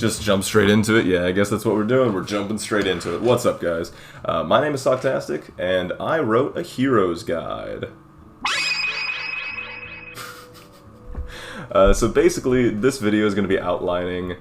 Just jump straight into it. Yeah, I guess that's what we're doing. We're jumping straight into it. What's up, guys? My name is Socktastic, and I wrote a hero's guide. So basically, this video is going to be outlining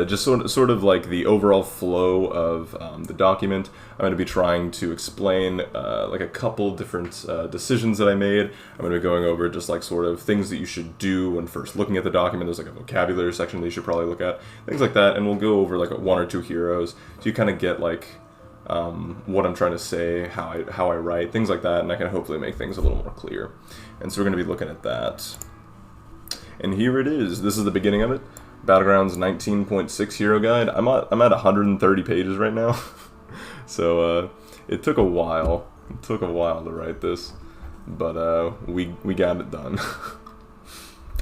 just sort of like the overall flow of the document. I'm going to be trying to explain like a couple different decisions that I made. I'm going to be going over just like sort of things that you should do when first looking at the document. There's like a vocabulary section that you should probably look at, things like that, and we'll go over like one or two heroes, so you kind of get like what I'm trying to say, how I write, things like that, and I can hopefully make things a little more clear. And so we're going to be looking at that. And here it is. This is the beginning of it. Battlegrounds 19.6 hero guide. I'm at 130 pages right now. So it took a while. It took a while to write this, but we got it done.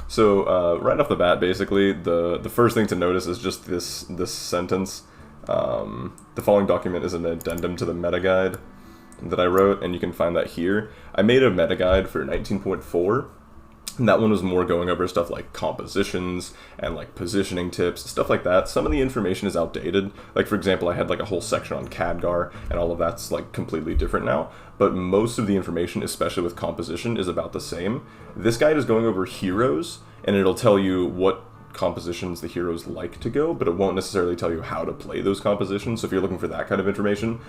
So right off the bat, basically, the first thing to notice is just this sentence. The following document is an addendum to the meta guide that I wrote, and you can find that here. I made a meta guide for 19.4. And that one was more going over stuff like compositions and like positioning tips, stuff like that. Some of the information is outdated. Like, for example, I had like a whole section on Khadgar, and all of that's like completely different now. But most of the information, especially with composition, is about the same. This guide is going over heroes, and it'll tell you what compositions the heroes like to go, but it won't necessarily tell you how to play those compositions. So if you're looking for that kind of information,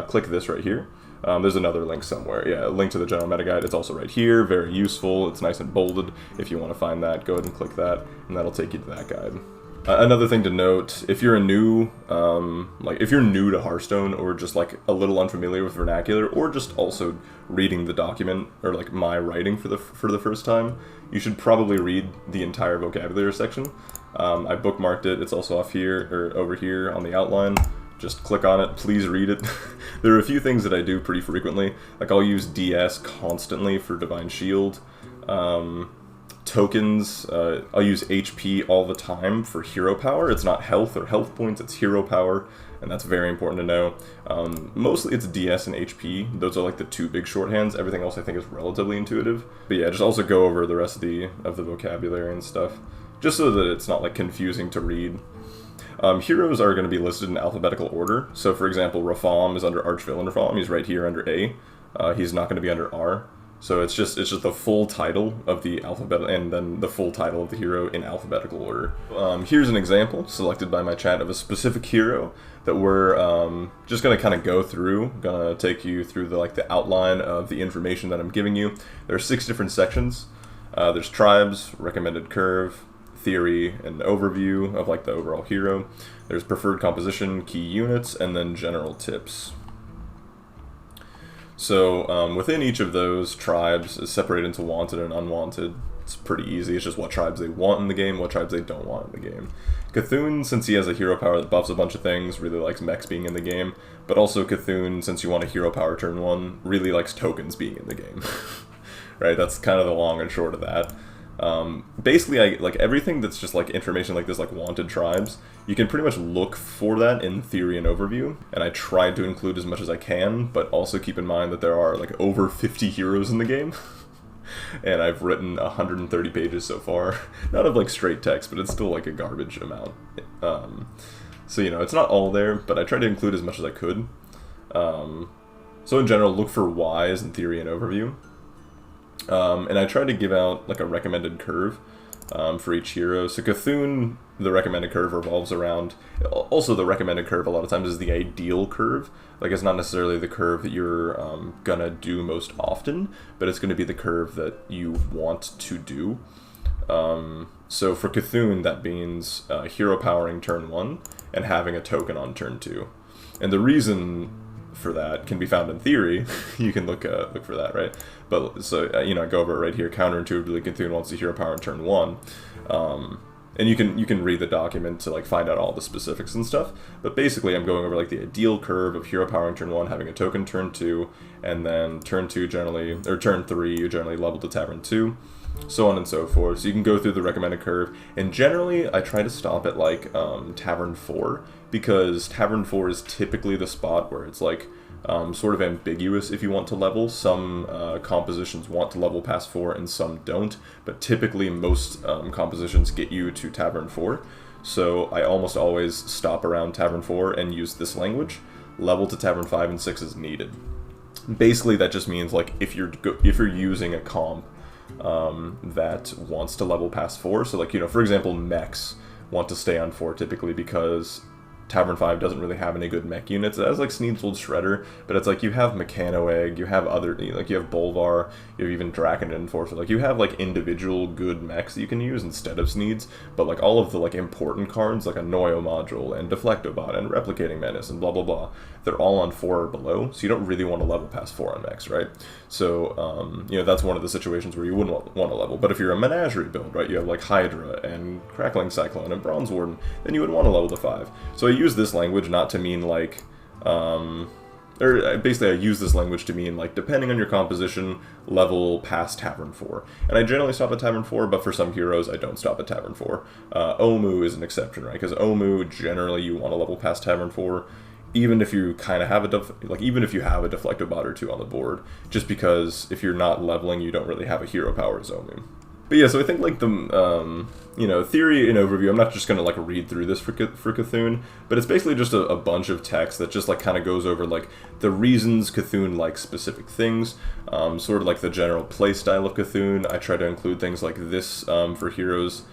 click this right here. There's another link somewhere. Yeah, a link to the general meta guide. It's also right here. Very useful. It's nice and bolded. If you want to find that, go ahead and click that, and that'll take you to that guide. Another thing to note, if you're if you're new to Hearthstone, or just like a little unfamiliar with vernacular, or just also reading the document, or like my writing for the first time, you should probably read the entire vocabulary section. I bookmarked it. It's also off here, or over here on the outline. Just click on it, please read it. There are a few things that I do pretty frequently. Like, I'll use DS constantly for Divine Shield. Tokens, I'll use HP all the time for hero power. It's not health or health points, it's hero power, and that's very important to know. Mostly it's DS and HP. Those are like the two big shorthands. Everything else I think is relatively intuitive. But yeah, just also go over the rest of the vocabulary and stuff, just so that it's not like confusing to read. Heroes are going to be listed in alphabetical order. So, for example, Rafam is under Archvillain Rafam. He's right here under A. He's not going to be under R. So it's just the full title of the alphabet, and then the full title of the hero in alphabetical order. Here's an example selected by my chat of a specific hero that we're just going to kind of go through. Going to take you through the outline of the information that I'm giving you. There are 6 different sections. There's tribes, recommended curve, theory, and overview of like the overall hero. There's preferred composition, key units, and then general tips. So within each of those, tribes is separated into wanted and unwanted. It's pretty easy. It's just what tribes they want in the game, what tribes they don't want in the game. Cthulhu, since he has a hero power that buffs a bunch of things, really likes mechs being in the game. But also Cthulhu, since you want a hero power turn 1, really likes tokens being in the game. Right, that's kind of the long and short of that. Basically, like everything that's just like information like this, like wanted tribes, you can pretty much look for that in theory and overview, and I tried to include as much as I can, but also keep in mind that there are like over 50 heroes in the game, and I've written 130 pages so far. Not of like straight text, but it's still like a garbage amount. So you know, it's not all there, but I tried to include as much as I could. So in general, look for whys in theory and overview. And I tried to give out like a recommended curve for each hero. So Cthulhu, the recommended curve revolves around, also the recommended curve a lot of times is the ideal curve. Like, it's not necessarily the curve that you're gonna do most often, but it's gonna be the curve that you want to do. So for Cthulhu, that means hero powering turn 1 and having a token on turn 2. And the reason for that can be found in theory. You can look for that, right? But so you know, I go over it right here. Counterintuitively, Cthulhu wants the hero power in turn 1, and you can read the document to like find out all the specifics and stuff. But basically, I'm going over like the ideal curve of hero power in turn 1, having a token turn 2, and then turn 2 generally, or turn 3 you generally level to Tavern 2, so on and so forth. So you can go through the recommended curve, and generally I try to stop at like Tavern 4, because Tavern 4 is typically the spot where it's like sort of ambiguous if you want to level. Some compositions want to level past 4 and some don't, but typically most compositions get you to Tavern 4. So I almost always stop around Tavern 4 and use this language. Level to Tavern 5 and 6 is needed. Basically, that just means like if you're using a comp that wants to level past 4, so like, you know, for example, mechs want to stay on 4 typically because Tavern 5 doesn't really have any good mech units. It has like Sneed's Shredder, but it's like you have Mechano Egg, you have other, like you have Bolvar, you have even Draken Enforcer. Like you have like individual good mechs that you can use instead of Sneed's, but like all of the like important cards like a Noyo Module and Deflectobot and Replicating Menace and blah blah blah, they're all on 4 or below, so you don't really want to level past 4 on mechs, right? So, you know, that's one of the situations where you wouldn't want to level. But if you're a Menagerie build, right, you have like Hydra and Crackling Cyclone and Bronze Warden, then you would want to level to 5. So I use this language not to mean like, basically I use this language to mean like, depending on your composition, level past Tavern 4. And I generally stop at Tavern 4, but for some heroes I don't stop at Tavern 4. Omu is an exception, right? Because Omu, generally you want to level past Tavern 4, even if you kind of have even if you have a Deflectobot or 2 on the board, just because if you're not leveling, you don't really have a hero power as Omu. But yeah, so I think like the, you know, theory and overview, I'm not just going to like read through this for Cthulhu, but it's basically just a bunch of text that just like kind of goes over like the reasons Cthulhu likes specific things, sort of like the general play style of Cthulhu. I try to include things like this for heroes,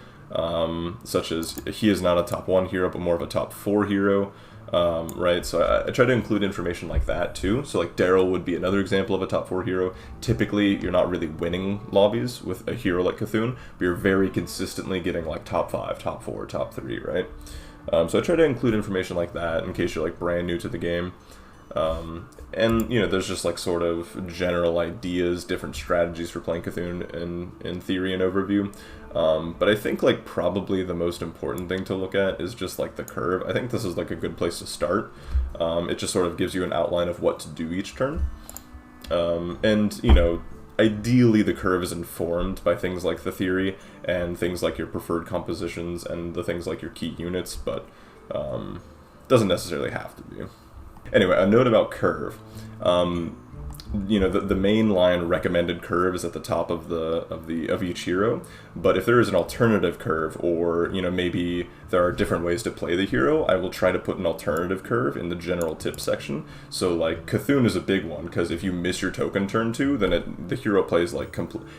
such as he is not a top 1 hero, but more of a top 4 hero. Right, so I try to include information like that too. So like Daryl would be another example of a top 4 hero. Typically, you're not really winning lobbies with a hero like Cthulhu, but you're very consistently getting like top 5, top 4, top 3, right? So I try to include information like that in case you're like brand new to the game. And, you know, there's just like sort of general ideas, different strategies for playing Cthulhu in theory and overview. But I think like probably the most important thing to look at is just like the curve. I think this is like a good place to start. It just sort of gives you an outline of what to do each turn. And, you know, ideally the curve is informed by things like the theory and things like your preferred compositions and the things like your key units, but doesn't necessarily have to be. Anyway, a note about curve. You know, the main line recommended curve is at the top of each hero, but if there is an alternative curve, or, you know, maybe there are different ways to play the hero, I will try to put an alternative curve in the general tips section. So like Cthulhu is a big one, because if you miss your token turn 2, then the hero plays like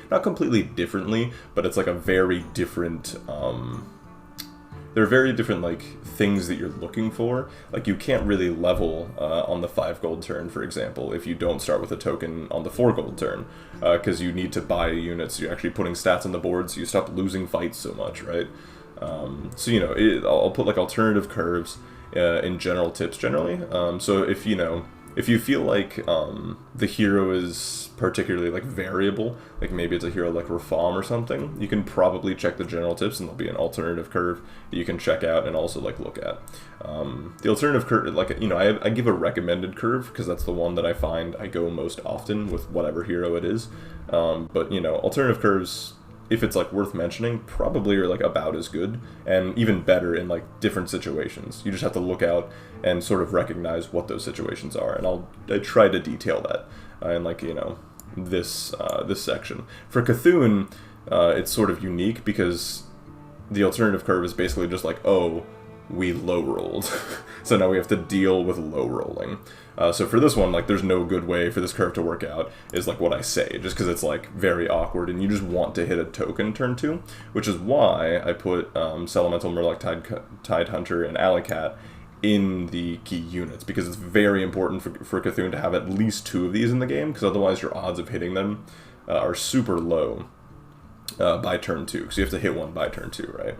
not completely differently, but it's like a very different there are very different like things that you're looking for. Like you can't really level on the 5 gold turn, for example, if you don't start with a token on the 4 gold turn, because you need to buy units. So you're actually putting stats on the board, so you stop losing fights so much, right? So, you know, I'll put like alternative curves in general tips generally. So if, you know, if you feel like the hero is particularly like variable, like maybe it's a hero like Rafam or something, you can probably check the general tips and there'll be an alternative curve that you can check out and also like look at. The alternative curve, like, you know, I give a recommended curve because that's the one that I find I go most often with whatever hero it is. But, you know, alternative curves, if it's like worth mentioning, probably are like about as good and even better in like different situations. You just have to look out and sort of recognize what those situations are, and I try to detail that in like, you know, this section. For Cthulhu, it's sort of unique because the alternative curve is basically just like, oh, we low rolled, so now we have to deal with low rolling. So for this one, like, there's no good way for this curve to work out, is like what I say, just because it's like very awkward and you just want to hit a token turn 2, which is why I put Selemental Murloc Tide Hunter and Alleycat in the key units, because it's very important for Cthulhu to have at least 2 of these in the game, because otherwise your odds of hitting them are super low by turn 2, because you have to hit one by turn 2, right?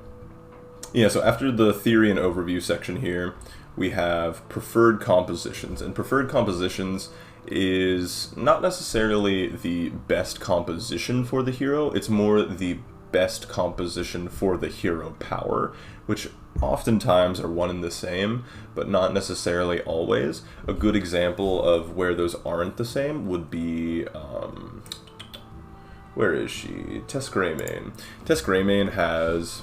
Yeah, so after the theory and overview section here, we have preferred compositions, and preferred compositions is not necessarily the best composition for the hero, it's more the best composition for the hero power, which oftentimes are one and the same, but not necessarily always. A good example of where those aren't the same would be, where is she? Tess Greymane. Tess Greymane has,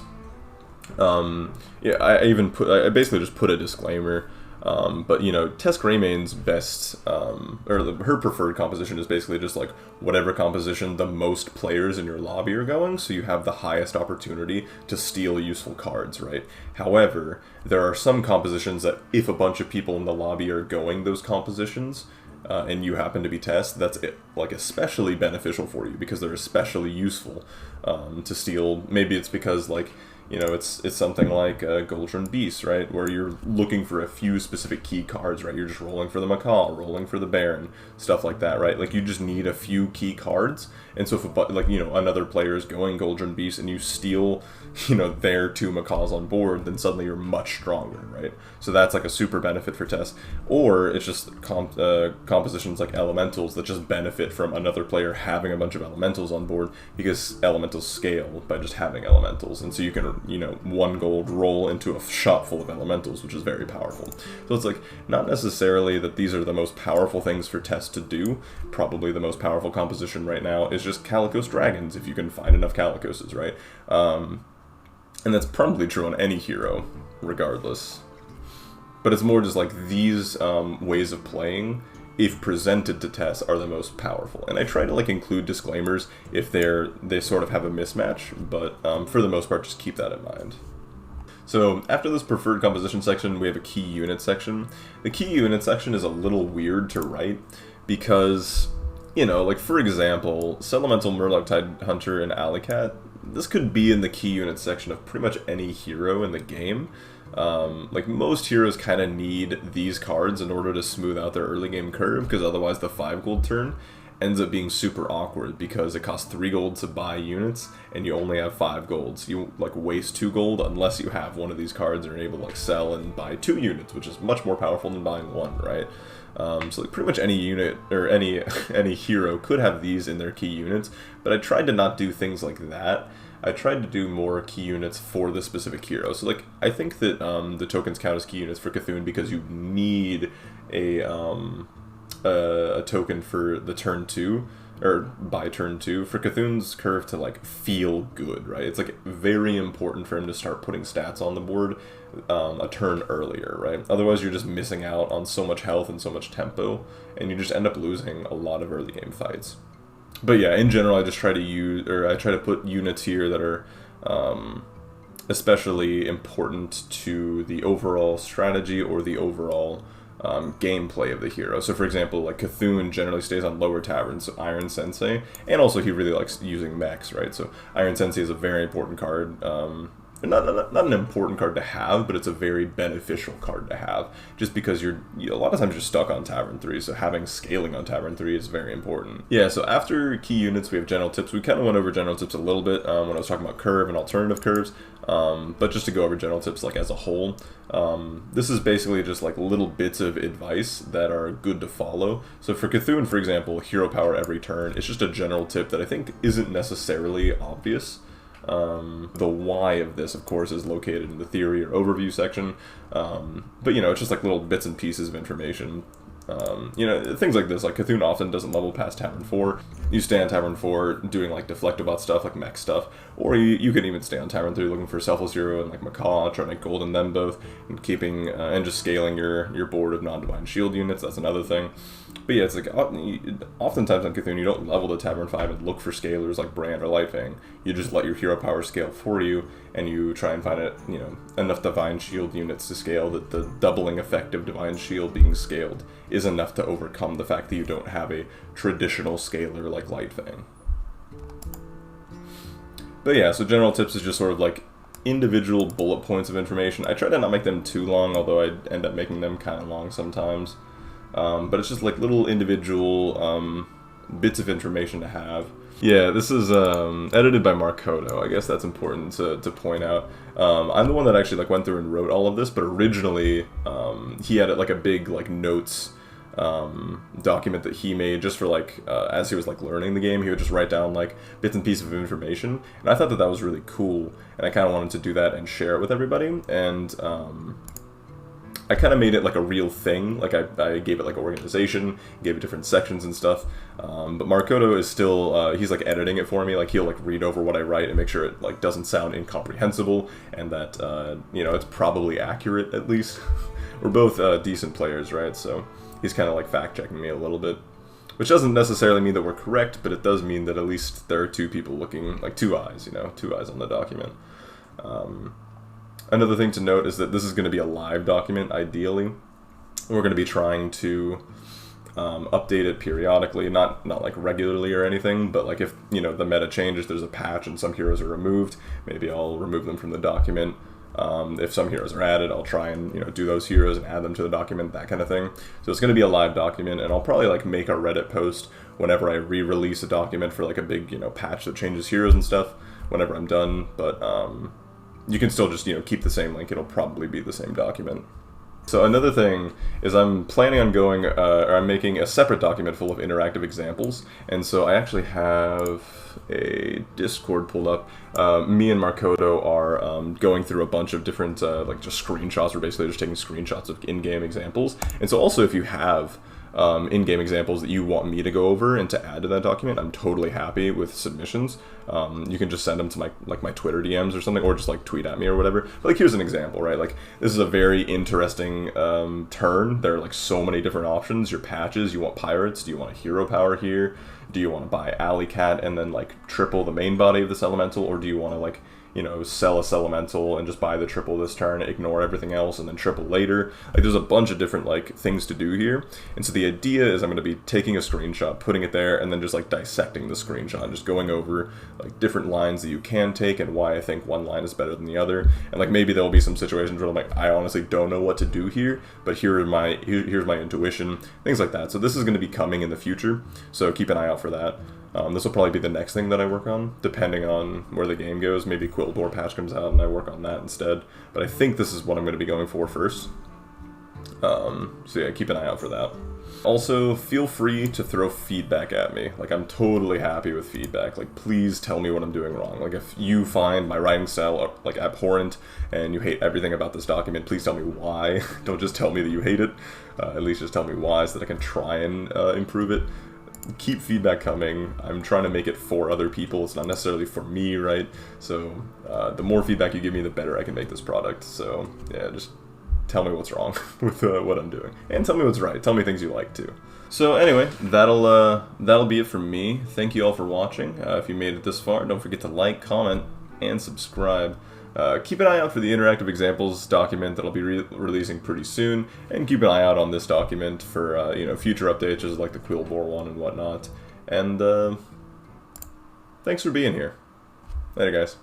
yeah, I basically just put a disclaimer But, you know, Tess Greymane's best, her preferred composition is basically just, like, whatever composition the most players in your lobby are going, so you have the highest opportunity to steal useful cards, right? However, there are some compositions that if a bunch of people in the lobby are going those compositions, and you happen to be Tess, that's like especially beneficial for you because they're especially useful to steal. Maybe it's because, like, you know, it's something like Goldrun Beast, right, where you're looking for a few specific key cards, right? You're just rolling for the Macaw, rolling for the Baron, stuff like that, right? Like, you just need a few key cards, and so if, like, you know, another player is going Goldrun Beast and you steal, you know, their 2 Macaws on board, then suddenly you're much stronger, right? So that's, like, a super benefit for Tess. Or it's just compositions like Elementals that just benefit from another player having a bunch of Elementals on board, because Elementals scale by just having Elementals, and so you can, you know, 1 gold roll into a shop full of Elementals, which is very powerful. So it's, like, not necessarily that these are the most powerful things for Tess to do. Probably the most powerful composition right now is just Calicos Dragons, if you can find enough Calicoses, right? And that's probably true on any hero, regardless. But it's more just like these ways of playing, if presented to Tess, are the most powerful. And I try to, like, include disclaimers if they sort of have a mismatch, but for the most part, just keep that in mind. So after this preferred composition section, we have a key unit section. The key unit section is a little weird to write because, you know, like, for example, Selemental Murloc Hunter and Alleycat, this could be in the key unit section of pretty much any hero in the game. Like, most heroes kind of need these cards in order to smooth out their early game curve, because otherwise the 5 gold turn ends up being super awkward because it costs 3 gold to buy units and you only have 5 gold. So you, like, waste 2 gold unless you have one of these cards and are able to, like, sell and buy 2 units, which is much more powerful than buying 1, right? So, like, pretty much any unit or any hero could have these in their key units, but I tried to not do things like that. I tried to do more key units for the specific hero. So, like, I think that the tokens count as key units for Cthulhu because you need a token for the turn 2, or by turn 2, for Cthulhu's curve to, like, feel good, right? It's, like, very important for him to start putting stats on the board a turn earlier, right? Otherwise you're just missing out on so much health and so much tempo, and you just end up losing a lot of early game fights. But yeah, in general, I just try to put units here that are especially important to the overall strategy or the overall gameplay of the hero. So, for example, like, Cthulhu generally stays on lower taverns, so Iron Sensei, and also he really likes using mechs, right? So Iron Sensei is a very important card. Not an important card to have, but it's a very beneficial card to have, just because a lot of times you're stuck on Tavern 3, so having scaling on Tavern 3 is very important. Yeah, so after key units, we have general tips. We kind of went over general tips a little bit when I was talking about curve and alternative curves, but just to go over general tips, like, as a whole, this is basically just, like, little bits of advice that are good to follow. So for Cthulhu, for example, hero power every turn, it's just a general tip that I think isn't necessarily obvious. The why of this, of course, is located in the theory or overview section, but, you know, it's just, like, little bits and pieces of information. You know, things like this, like, Cthulhu often doesn't level past Tavern 4. You stay on Tavern 4 doing, like, Deflectobot stuff, like mech stuff, or you can even stay on Tavern 3 looking for Selfless Hero and, like, Macaw, trying to golden them both, and keeping, and just scaling your board of non-divine shield units. That's another thing. But yeah, it's like, oftentimes on Cthulhu, you don't level to Tavern 5 and look for scalers like Brand or Lightfang. You just let your hero power scale for you, and you try and find enough Divine Shield units to scale that the doubling effect of Divine Shield being scaled is enough to overcome the fact that you don't have a traditional scaler like Lightfang. But yeah, so general tips is just sort of like individual bullet points of information. I try to not make them too long, although I end up making them kind of long sometimes. But it's just like little individual bits of information to have. Yeah, this is edited by Mark Kodo. I guess that's important to point out. I'm the one that actually, like, went through and wrote all of this, but originally he had like a big, like, notes document that he made just for, like, as he was, like, learning the game. He would just write down, like, bits and pieces of information, and I thought that was really cool, and I kind of wanted to do that and share it with everybody. And I kind of made it like a real thing. Like I gave it like organization, gave it different sections and stuff. But Makoto is still he's like editing it for me. Like he'll like read over what I write and make sure it like doesn't sound incomprehensible and that you know, it's probably accurate at least. We're both decent players, right? So he's kind of like fact checking me a little bit. Which doesn't necessarily mean that we're correct, but it does mean that at least there are two people looking, like two eyes, you know, two eyes on the document. Another thing to note is that this is going to be a live document, ideally. We're going to be trying to update it periodically, not like regularly or anything, but like if, you know, the meta changes, there's a patch and some heroes are removed, maybe I'll remove them from the document. If some heroes are added, I'll try and, you know, do those heroes and add them to the document, that kind of thing. So it's going to be a live document, and I'll probably like make a Reddit post whenever I re-release a document for like a big, you know, patch that changes heroes and stuff whenever I'm done. But you can still just, you know, keep the same link. It'll probably be the same document. So another thing is I'm planning on going, or I'm making a separate document full of interactive examples, and so I actually have a Discord pulled up. Me and Makoto are going through a bunch of different, like just screenshots. We're basically just taking screenshots of in-game examples, and so also if you have in-game examples that you want me to go over and to add to that document, I'm totally happy with submissions. You can just send them to my Twitter DMs or something, or just like tweet at me or whatever. But like here's an example, right? Like this is a very interesting turn. There are like so many different options. Your patches, you want pirates, do you want a hero power here? Do you want to buy Alley Cat and then like triple the main body of this elemental, or do you want to like, you know, sell a elemental and just buy the triple this turn, ignore everything else, and then triple later? Like there's a bunch of different like things to do here, and so the idea is I'm going to be taking a screenshot, putting it there, and then just like dissecting the screenshot, and just going over like different lines that you can take and why I think one line is better than the other. And like maybe there'll be some situations where I'm like, I honestly don't know what to do here, but here's my intuition, things like that. So this is going to be coming in the future, so keep an eye out for that. This will probably be the next thing that I work on, depending on where the game goes. Maybe Quill Door patch comes out and I work on that instead. But I think this is what I'm going to be going for first. So yeah, keep an eye out for that. Also, feel free to throw feedback at me. Like, I'm totally happy with feedback. Like, please tell me what I'm doing wrong. Like, if you find my writing style, like, abhorrent and you hate everything about this document, please tell me why. Don't just tell me that you hate it. At least just tell me why so that I can try and improve it. Keep feedback coming. I'm trying to make it for other people. It's not necessarily for me, right? So the more feedback you give me, the better I can make this product. So yeah, just tell me what's wrong with what I'm doing, and tell me what's right. Tell me things you like too. So anyway, that'll be it from me. Thank you all for watching. If you made it this far, don't forget to like, comment, and subscribe. Keep an eye out for the interactive examples document that'll be releasing pretty soon, and keep an eye out on this document for you know, future updates, just like the Quill Bore one and whatnot. And thanks for being here. Later, guys.